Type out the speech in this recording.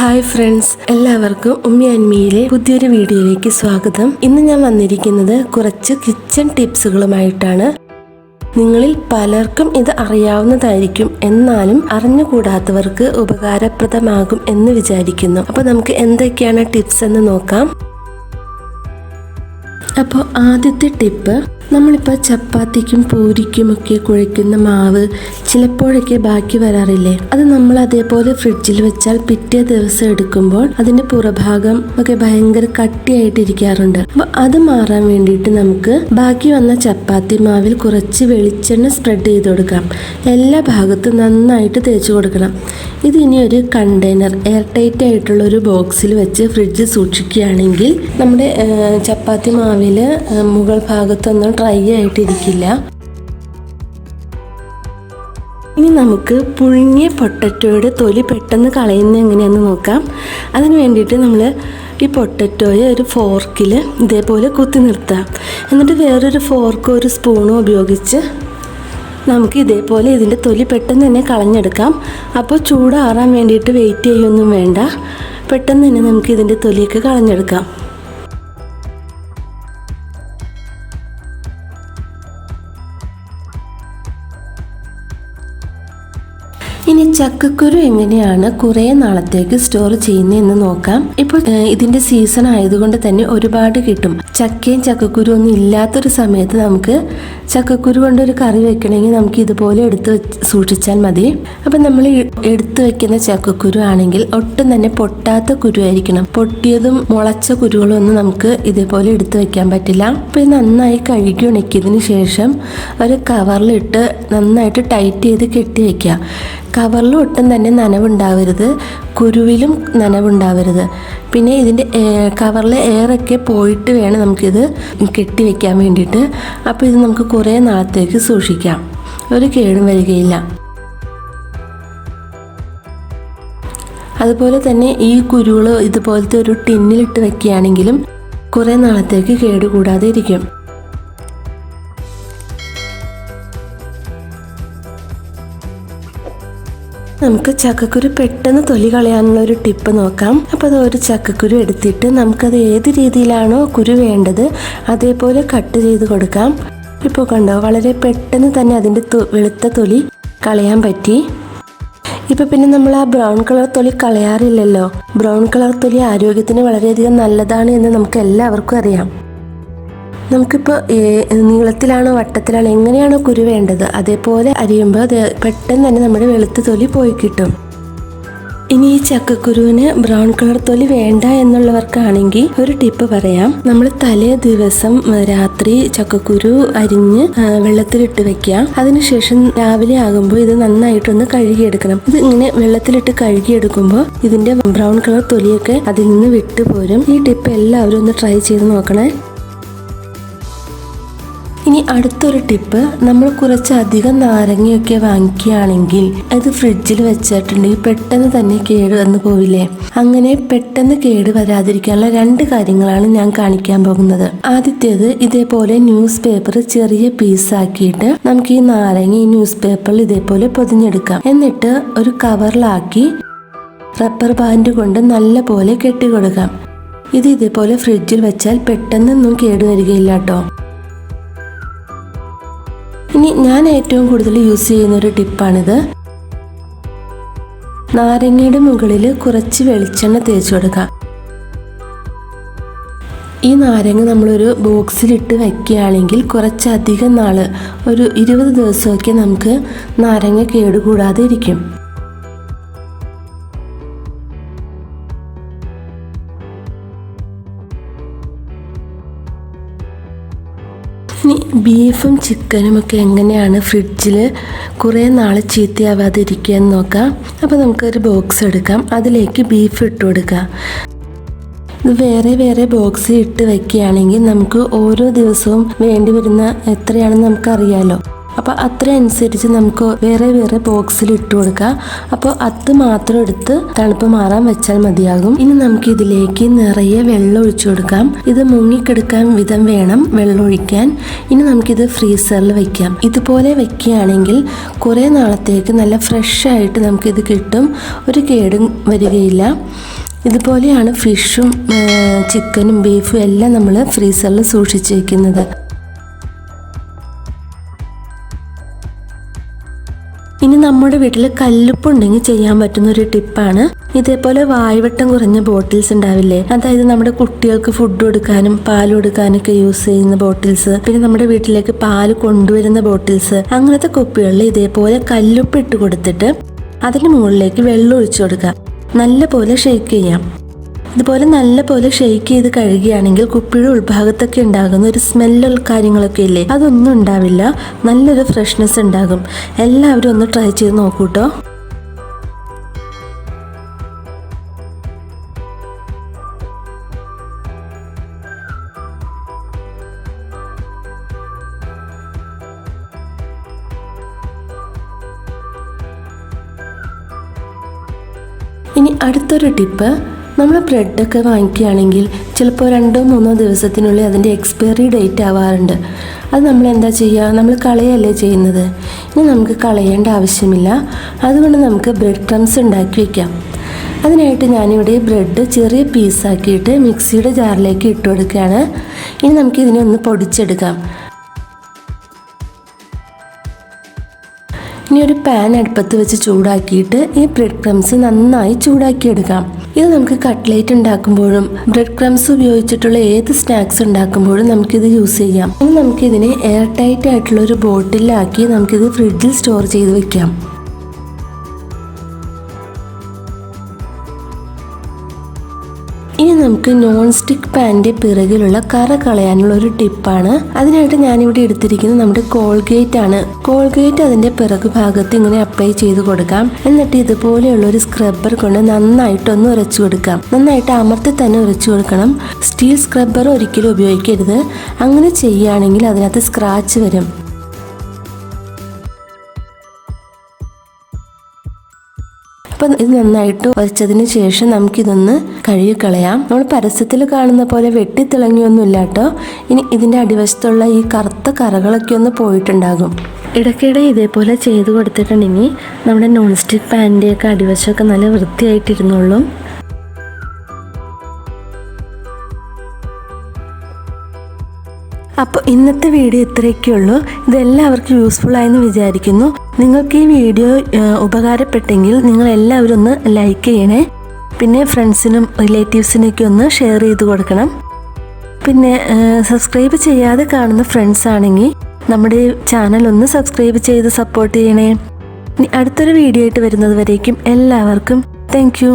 Hi friends, എല്ലാവർക്കും ഉമ്മി and മീയിലെ പുതിയൊരു വീഡിയോയിലേക്ക് സ്വാഗതം. ഇന്ന് ഞാൻ വന്നിരിക്കുന്നത് കുറച്ച് കിച്ചൺ ടിപ്സുകളുമായിട്ടാണ്. നിങ്ങളിൽ പലർക്കും ഇത് അറിയാവുന്നതായിരിക്കും, എന്നാലും അറിഞ്ഞുകൂടാത്തവർക്ക് ഉപകാരപ്രദമാകും എന്ന് വിചാരിക്കുന്നു. അപ്പോൾ നമുക്ക് എന്തൊക്കെയാണ് ടിപ്സ് എന്ന് നോക്കാം. അപ്പോൾ ആദ്യത്തെ ടിപ്പ്, നമ്മളിപ്പോൾ ചപ്പാത്തിക്കും പൂരിക്കുമൊക്കെ കുഴയ്ക്കുന്ന മാവ് ചിലപ്പോഴൊക്കെ ബാക്കി വരാറില്ലേ, അത് നമ്മൾ അതേപോലെ ഫ്രിഡ്ജിൽ വെച്ചാൽ പിറ്റേ ദിവസം എടുക്കുമ്പോൾ അതിൻ്റെ പുറഭാഗം ഒക്കെ ഭയങ്കര കട്ടിയായിട്ടിരിക്കാറുണ്ട്. അപ്പോൾ അത് മാറാൻ വേണ്ടിയിട്ട് നമുക്ക് ബാക്കി വന്ന ചപ്പാത്തി മാവിൽ കുറച്ച് വെളിച്ചെണ്ണ സ്പ്രെഡ് ചെയ്ത് കൊടുക്കാം. എല്ലാ ഭാഗത്തും നന്നായിട്ട് തേച്ച് കൊടുക്കണം. ഇത് ഇനി ഒരു കണ്ടെയ്നർ, എയർ ടൈറ്റ് ആയിട്ടുള്ള ഒരു ബോക്സിൽ വെച്ച് ഫ്രിഡ്ജിൽ സൂക്ഷിക്കുകയാണെങ്കിൽ നമ്മുടെ ചപ്പാത്തി മാവിൽ മുകൾ ഭാഗത്തൊന്നും ഡ്രൈ ആയിട്ടിരിക്കില്ല. ഇനി നമുക്ക് പുഴുങ്ങിയ പൊട്ടറ്റോയുടെ തൊലി പെട്ടെന്ന് കളയുന്നത് എങ്ങനെയാണെന്ന് നോക്കാം. അതിന് വേണ്ടിയിട്ട് നമ്മൾ ഈ പൊട്ടറ്റോയെ ഒരു ഫോർക്കിൽ ഇതേപോലെ കുത്തി നിർത്താം. എന്നിട്ട് വേറൊരു ഫോർക്കോ ഒരു സ്പൂണോ ഉപയോഗിച്ച് നമുക്ക് ഇതേപോലെ ഇതിൻ്റെ തൊലി പെട്ടെന്ന് തന്നെ കളഞ്ഞെടുക്കാം. അപ്പോൾ ചൂടാറാൻ വേണ്ടിയിട്ട് വെയിറ്റ് ചെയ്യൊന്നും വേണ്ട, പെട്ടെന്ന് തന്നെ നമുക്ക് ഇതിൻ്റെ തൊലിയൊക്കെ കളഞ്ഞെടുക്കാം. ഇനി ചക്കക്കുരു എങ്ങനെയാണ് കുറേ നാളത്തേക്ക് സ്റ്റോർ ചെയ്യുന്നതെന്ന് നോക്കാം. ഇപ്പോൾ ഇതിൻ്റെ സീസൺ ആയതുകൊണ്ട് തന്നെ ഒരുപാട് കിട്ടും. ചക്കയും ചക്കക്കുരു ഒന്നും ഇല്ലാത്തൊരു സമയത്ത് നമുക്ക് ചക്കക്കുരു കൊണ്ടൊരു കറി വെക്കണമെങ്കിൽ നമുക്ക് ഇതുപോലെ എടുത്ത് സൂക്ഷിച്ചാൽ മതി. അപ്പം നമ്മൾ എടുത്തു വെക്കുന്ന ചക്കക്കുരു ആണെങ്കിൽ ഒട്ടും തന്നെ പൊട്ടാത്ത കുരു ആയിരിക്കണം. പൊട്ടിയതും മുളച്ച കുരുകളും ഒന്നും നമുക്ക് ഇതേപോലെ എടുത്തു വെക്കാൻ പറ്റില്ല. അപ്പോൾ ഇത് നന്നായി കഴുകി ഉണക്കിയതിന് ശേഷം ഒരു കവറിലിട്ട് നന്നായിട്ട് ടൈറ്റ് ചെയ്ത് കെട്ടി വയ്ക്കുക. കവറിൽ ഒട്ടും തന്നെ നനവുണ്ടാവരുത്, കുരുവിലും നനവുണ്ടാവരുത്. പിന്നെ ഇതിൻ്റെ കവറിലെ എയറൊക്കെ പോയിട്ട് വേണം നമുക്കിത് കെട്ടി വയ്ക്കാൻ വേണ്ടിയിട്ട്. അപ്പോൾ ഇത് നമുക്ക് കുറേ നാളത്തേക്ക് സൂക്ഷിക്കാം, ഒരു കേടും വരികയില്ല. അതുപോലെ തന്നെ ഈ കുരുകൾ ഇതുപോലത്തെ ഒരു ടിന്നിലിട്ട് വയ്ക്കുകയാണെങ്കിലും കുറേ നാളത്തേക്ക് കേടുകൂടാതെ ഇരിക്കും. നമുക്ക് ചക്കക്കുരു പെട്ടെന്ന് തൊലി കളയാനുള്ള ഒരു ടിപ്പ് നോക്കാം. അപ്പോൾ അത് ഒരു ചക്കക്കുരു എടുത്തിട്ട് നമുക്കത് ഏത് രീതിയിലാണോ കുരു വേണ്ടത് അതേപോലെ കട്ട് ചെയ്ത് കൊടുക്കാം. ഇപ്പോൾ കണ്ടോ, വളരെ പെട്ടെന്ന് തന്നെ അതിൻ്റെ വെളുത്ത തൊലി കളയാൻ പറ്റി. ഇപ്പോൾ പിന്നെ നമ്മൾ ആ ബ്രൗൺ കളർ തൊലി കളയാറില്ലല്ലോ. ബ്രൗൺ കളർ തൊലി ആരോഗ്യത്തിന് വളരെയധികം നല്ലതാണ് എന്ന് നമുക്ക് എല്ലാവർക്കും അറിയാം. നമുക്കിപ്പോൾ നീളത്തിലാണോ വട്ടത്തിലാണോ എങ്ങനെയാണോ കുരു വേണ്ടത് അതേപോലെ അരിയുമ്പോൾ അത് പെട്ടെന്ന് തന്നെ നമ്മുടെ വെളുത്ത തൊലി പോയി കിട്ടും. ഇനി ഈ ചക്കക്കുരുവിന് ബ്രൗൺ കളർ തൊലി വേണ്ട എന്നുള്ളവർക്കാണെങ്കിൽ ഒരു ടിപ്പ് പറയാം. നമ്മൾ തലേ ദിവസം രാത്രി ചക്കക്കുരു അരിഞ്ഞ് വെള്ളത്തിലിട്ട് വെക്കുക. അതിനുശേഷം രാവിലെ ആകുമ്പോൾ ഇത് നന്നായിട്ടൊന്ന് കഴുകിയെടുക്കണം. ഇത് ഇങ്ങനെ വെള്ളത്തിലിട്ട് കഴുകിയെടുക്കുമ്പോൾ ഇതിൻ്റെ ബ്രൗൺ കളർ തൊലിയൊക്കെ അതിൽ നിന്ന് വിട്ടുപോരും. ഈ ടിപ്പ് എല്ലാവരും ഒന്ന് ട്രൈ ചെയ്ത് നോക്കണേ. ഇനി അടുത്തൊരു ടിപ്പ്, നമ്മൾ കുറച്ചധികം നാരങ്ങയൊക്കെ വാങ്ങിക്കുകയാണെങ്കിൽ അത് ഫ്രിഡ്ജിൽ വെച്ചിട്ടുണ്ടെങ്കിൽ പെട്ടെന്ന് തന്നെ കേട് വന്നു പോവില്ലേ. അങ്ങനെ പെട്ടെന്ന് കേട് വരാതിരിക്കാനുള്ള 2 കാര്യങ്ങളാണ് ഞാൻ കാണിക്കാൻ പോകുന്നത്. ആദ്യത്തേത്, ഇതേപോലെ ന്യൂസ് പേപ്പർ ചെറിയ പീസാക്കിയിട്ട് നമുക്ക് ഈ നാരങ്ങ ഈ ന്യൂസ് പേപ്പറിൽ ഇതേപോലെ പൊതിഞ്ഞെടുക്കാം. എന്നിട്ട് ഒരു കവറിലാക്കി റബ്ബർ ബാൻഡ് കൊണ്ട് നല്ല പോലെ കെട്ടിക്കൊടുക്കാം. ഇത് ഇതേപോലെ ഫ്രിഡ്ജിൽ വെച്ചാൽ പെട്ടെന്നൊന്നും കേടുവരികയില്ല കേട്ടോ. ഇനി ഞാൻ ഏറ്റവും കൂടുതൽ യൂസ് ചെയ്യുന്ന ഒരു ടിപ്പാണിത്. നാരങ്ങയുടെ മുകളിൽ കുറച്ച് വെളിച്ചെണ്ണ തേച്ച് കൊടുക്കാം. ഈ നാരങ്ങ നമ്മളൊരു ബോക്സിലിട്ട് വയ്ക്കുകയാണെങ്കിൽ കുറച്ചധികം നാൾ, ഒരു 20 ദിവസമൊക്കെ നമുക്ക് നാരങ്ങ കേടുകൂടാതെ ഇരിക്കും. ഇനി ബീഫും ചിക്കനും ഒക്കെ എങ്ങനെയാണ് ഫ്രിഡ്ജിൽ കുറേ നാൾ ചീത്തയാവാതിരിക്കുക എന്ന് നോക്കാം. അപ്പോൾ നമുക്കൊരു ബോക്സ് എടുക്കാം, അതിലേക്ക് ബീഫ് ഇട്ട് കൊടുക്കാം. ഇത് വേറെ വേറെ ബോക്സിൽ ഇട്ട് വയ്ക്കുകയാണെങ്കിൽ നമുക്ക് ഓരോ ദിവസവും വേണ്ടി വരുന്ന എത്രയാണെന്ന് നമുക്കറിയാമല്ലോ. അപ്പോൾ അത്ര അനുസരിച്ച് നമുക്ക് വേറെ വേറെ ബോക്സിൽ ഇട്ട് കൊടുക്കാം. അപ്പോൾ അത് മാത്രം എടുത്ത് തണുപ്പ് മാറാൻ വെച്ചാൽ മതിയാകും. ഇനി നമുക്ക് ഇതിലേക്ക് നിറയെ വെള്ളം ഒഴിച്ചു കൊടുക്കാം. ഇത് മുങ്ങിക്കെടുക്കാൻ വിധം വേണം വെള്ളം ഒഴിക്കാൻ. ഇനി നമുക്കിത് ഫ്രീസറിൽ വെക്കാം. ഇതുപോലെ വെക്കുകയാണെങ്കിൽ കുറേ നാളത്തേക്ക് നല്ല ഫ്രഷ് ആയിട്ട് നമുക്കിത് കിട്ടും, ഒരു കേടും വരികയില്ല. ഇതുപോലെയാണ് ഫിഷും ചിക്കനും ബീഫും എല്ലാം നമ്മൾ ഫ്രീസറിൽ സൂക്ഷിച്ച് വയ്ക്കുന്നത്. ഇനി നമ്മുടെ വീട്ടിൽ കല്ലുപ്പുണ്ടെങ്കിൽ ചെയ്യാൻ പറ്റുന്ന ഒരു ടിപ്പാണ് ഇതേപോലെ വായ്വട്ടം കുറഞ്ഞ ബോട്ടിൽസ് ഉണ്ടാവില്ലേ, അതായത് നമ്മുടെ കുട്ടികൾക്ക് ഫുഡ് കൊടുക്കാനും പാൽ കൊടുക്കാനൊക്കെ യൂസ് ചെയ്യുന്ന ബോട്ടിൽസ്, പിന്നെ നമ്മുടെ വീട്ടിലേക്ക് പാല് കൊണ്ടുവരുന്ന ബോട്ടിൽസ്, അങ്ങനത്തെ കുപ്പികളിൽ ഇതേപോലെ കല്ലുപ്പ് ഇട്ട് കൊടുത്തിട്ട് അതിന് മുകളിലേക്ക് വെള്ളം ഒഴിച്ചു കൊടുക്കുക. നല്ല പോലെ ഷെയ്ക്ക് ചെയ്യാം. ഇതുപോലെ നല്ല പോലെ ഷെയ്ക്ക് ചെയ്ത് കഴുകുകയാണെങ്കിൽ കുപ്പിയുടെ ഉൾഭാഗത്തൊക്കെ ഉണ്ടാകുന്ന ഒരു സ്മെല്ലുള്ള കാര്യങ്ങളൊക്കെ ഇല്ലേ, അതൊന്നും ഉണ്ടാവില്ല. നല്ലൊരു ഫ്രഷ്നെസ് ഉണ്ടാകും. എല്ലാവരും ഒന്ന് ട്രൈ ചെയ്ത് നോക്കൂട്ടോ. ഇനി അടുത്തൊരു ടിപ്പ്, നമ്മൾ ബ്രെഡൊക്കെ വാങ്ങിക്കുകയാണെങ്കിൽ ചിലപ്പോൾ 2-3 ദിവസത്തിനുള്ളിൽ അതിൻ്റെ എക്സ്പയറി ഡേറ്റ് ആവാറുണ്ട്. അത് നമ്മൾ എന്താ ചെയ്യുക, നമ്മൾ കളയല്ലേ ചെയ്യുന്നത്. ഇനി നമുക്ക് കളയേണ്ട ആവശ്യമില്ല. അതുകൊണ്ട് നമുക്ക് ബ്രെഡ് ക്രംസ് ഉണ്ടാക്കി വയ്ക്കാം. അതിനായിട്ട് ഞാനിവിടെ ബ്രെഡ് ചെറിയ പീസാക്കിയിട്ട് മിക്സിയുടെ ജാറിലേക്ക് ഇട്ട് കൊടുക്കുകയാണ്. ഇനി നമുക്കിതിനെ ഒന്ന് പൊടിച്ചെടുക്കാം. ഇനി ഒരു പാൻ അടുപ്പത്ത് വെച്ച് ചൂടാക്കിയിട്ട് ഈ ബ്രെഡ് ക്രംസ് നന്നായി ചൂടാക്കിയെടുക്കാം. ഇത് നമുക്ക് കട്ട്ലേറ്റ് ഉണ്ടാക്കുമ്പോഴും ബ്രെഡ് ക്രംസ് ഉപയോഗിച്ചിട്ടുള്ള ഏത് സ്നാക്സ് ഉണ്ടാക്കുമ്പോഴും നമുക്കിത് യൂസ് ചെയ്യാം. ഇനി നമുക്കിതിനെ എയർ ടൈറ്റ് ആയിട്ടുള്ള ഒരു ബോട്ടിലാക്കി നമുക്കിത് ഫ്രിഡ്ജിൽ സ്റ്റോർ ചെയ്ത് വെക്കാം. ഇനി നമുക്ക് നോൺ സ്റ്റിക്ക് പാനിൻ്റെ പിറകിലുള്ള കറ കളയാനുള്ള ഒരു ടിപ്പാണ്. അതിനായിട്ട് ഞാനിവിടെ എടുത്തിരിക്കുന്നത് നമ്മുടെ കോൾഗേറ്റ് ആണ്. കോൾഗേറ്റ് അതിൻ്റെ പിറകു ഭാഗത്ത് ഇങ്ങനെ അപ്ലൈ ചെയ്ത് കൊടുക്കാം. എന്നിട്ട് ഇതുപോലെയുള്ള ഒരു സ്ക്രബ്ബർ കൊണ്ട് നന്നായിട്ടൊന്ന് ഉരച്ചു കൊടുക്കാം. നന്നായിട്ട് അമർത്തി തന്നെ ഉരച്ചു കൊടുക്കണം. സ്റ്റീൽ സ്ക്രബ്ബർ ഒരിക്കലും ഉപയോഗിക്കരുത്. അങ്ങനെ ചെയ്യുകയാണെങ്കിൽ അതിനകത്ത് സ്ക്രാച്ച് വരും. അപ്പം ഇത് നന്നായിട്ട് ഉരച്ചതിന് ശേഷം നമുക്കിതൊന്ന് കഴുകിക്കളയാം. നമ്മൾ പരസ്യത്തിൽ കാണുന്ന പോലെ വെട്ടിത്തിളങ്ങിയൊന്നുമില്ല കേട്ടോ. ഇനി ഇതിൻ്റെ അടിവശത്തുള്ള ഈ കറുത്ത കറകളൊക്കെ ഒന്ന് പോയിട്ടുണ്ടാകും. ഇടയ്ക്കിടെ ഇതേപോലെ ചെയ്ത് കൊടുത്തിട്ടുണ്ടെങ്കിൽ നമ്മുടെ നോൺ സ്റ്റിക്ക് പാനിൻ്റെയൊക്കെ അടിവശമൊക്കെ നല്ല വൃത്തിയായിട്ടിരുന്നുള്ളൂ. അപ്പോൾ ഇന്നത്തെ വീഡിയോ ഇത്രയൊക്കെയുള്ളൂ. ഇതെല്ലാവർക്കും യൂസ്ഫുൾ ആയെന്ന് വിചാരിക്കുന്നു. നിങ്ങൾക്ക് ഈ വീഡിയോ ഉപകാരപ്പെട്ടെങ്കിൽ നിങ്ങൾ എല്ലാവരും ഒന്ന് ലൈക്ക് ചെയ്യണേ. പിന്നെ ഫ്രണ്ട്സിനും റിലേറ്റീവ്സിനൊക്കെ ഒന്ന് ഷെയർ ചെയ്ത് കൊടുക്കണം. പിന്നെ സബ്സ്ക്രൈബ് ചെയ്യാതെ കാണുന്ന ഫ്രണ്ട്സ് ആണെങ്കിൽ നമ്മുടെ ചാനൽ ഒന്ന് സബ്സ്ക്രൈബ് ചെയ്ത് സപ്പോർട്ട് ചെയ്യണേ. ഇനി അടുത്തൊരു വീഡിയോ ആയിട്ട് വരുന്നത് വരേക്കും എല്ലാവർക്കും താങ്ക് യു.